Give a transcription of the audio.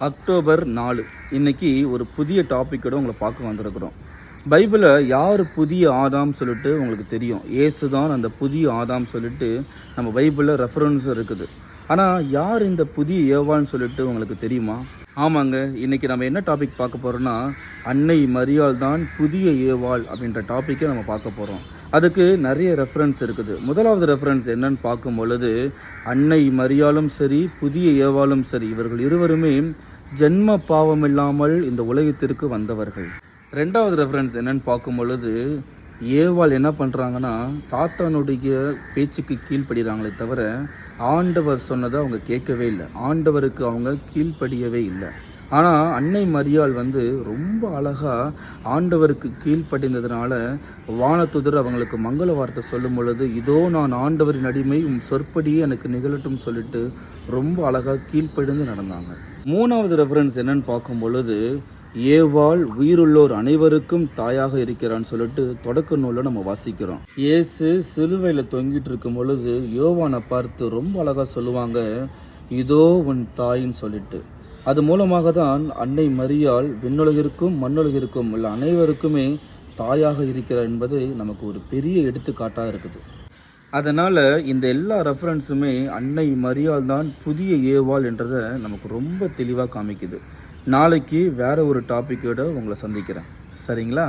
October 4 இன்னைக்கு ஒரு புதிய டாப்பிக்கோட உங்களை பார்க்க வந்திருக்கிறோம். பைபிளில் யார் புதிய ஆதாம் சொல்லிட்டு உங்களுக்கு தெரியும். இயேசு தான் அந்த புதிய ஆதாம் சொல்லிட்டு நம்ம பைபிளில் ரெஃபரன்ஸ் இருக்குது. ஆனால் யார் இந்த புதிய ஏவாள்னு சொல்லிட்டு உங்களுக்கு தெரியுமா? ஆமாங்க, இன்றைக்கி நம்ம என்ன டாபிக் பார்க்க போகிறோன்னா, அன்னை மரியாள் தான் புதிய ஏவாள் அப்படின்ற டாப்பிக்கை நம்ம பார்க்க போகிறோம். அதுக்கு நிறைய ரெஃபரன்ஸ் இருக்குது. முதலாவது ரெஃபரன்ஸ் என்னன்னு பார்க்கும் பொழுது, அன்னை மரியாளும் சரி புதிய ஏவாளும் சரி இவர்கள் இருவருமே ஜென்ம பாவம் இல்லாமல் இந்த உலகத்திற்கு வந்தவர்கள். ரெண்டாவது ரெஃபரன்ஸ் என்னன்னு பார்க்கும் பொழுது, ஏவாள் என்ன பண்ணுறாங்கன்னா சாத்தானுடைய பேச்சுக்கு கீழ்ப்படுகிறாங்களே தவிர ஆண்டவர் சொன்னதை அவங்க கேட்கவே இல்லை, ஆண்டவருக்கு அவங்க கீழ்ப்படியவே இல்லை. ஆனால் அன்னை மரியாள் ரொம்ப அழகாக ஆண்டவருக்கு கீழ்ப்படிந்ததுனால வானத்துதர் அவங்களுக்கு மங்கள வார்த்தை சொல்லும் பொழுது, இதோ நான் ஆண்டவரின் அடிமை, சொற்படியே எனக்கு நிகழட்டும் சொல்லிட்டு ரொம்ப அழகாக கீழ்ப்படிந்து நடந்தாங்க. மூணாவது ரெஃபரன்ஸ் என்னன்னு பார்க்கும் பொழுது, ஏவாள் உயிருள்ளோர் அனைவருக்கும் தாயாக இருக்கிறான்னு சொல்லிட்டு தொடக்க நூலில் நம்ம வாசிக்கிறோம். இயேசு சிலுவையில் தொங்கிட்டு இருக்கும் பொழுது யோவானை பார்த்து ரொம்ப அழகாக சொல்லுவாங்க, இதோ உன் தாயின்னு சொல்லிட்டு. அது மூலமாக தான் அன்னை மரியாள் விண்ணுலகிற்கும் மண்ணுலகிற்கும் உள்ள அனைவருக்குமே தாயாக இருக்கிறார் என்பது நமக்கு ஒரு பெரிய எடுத்துக்காட்டாக இருக்குது. அதனால் இந்த எல்லா ரெஃபரன்ஸுமே அன்னை மரியாள் தான் புதிய ஏவாள் என்றதை நமக்கு ரொம்ப தெளிவாக காமிக்குது. நாளைக்கு வேறு ஒரு டாப்பிக்கோடு உங்களை சந்திக்கிறேன். சரிங்களா?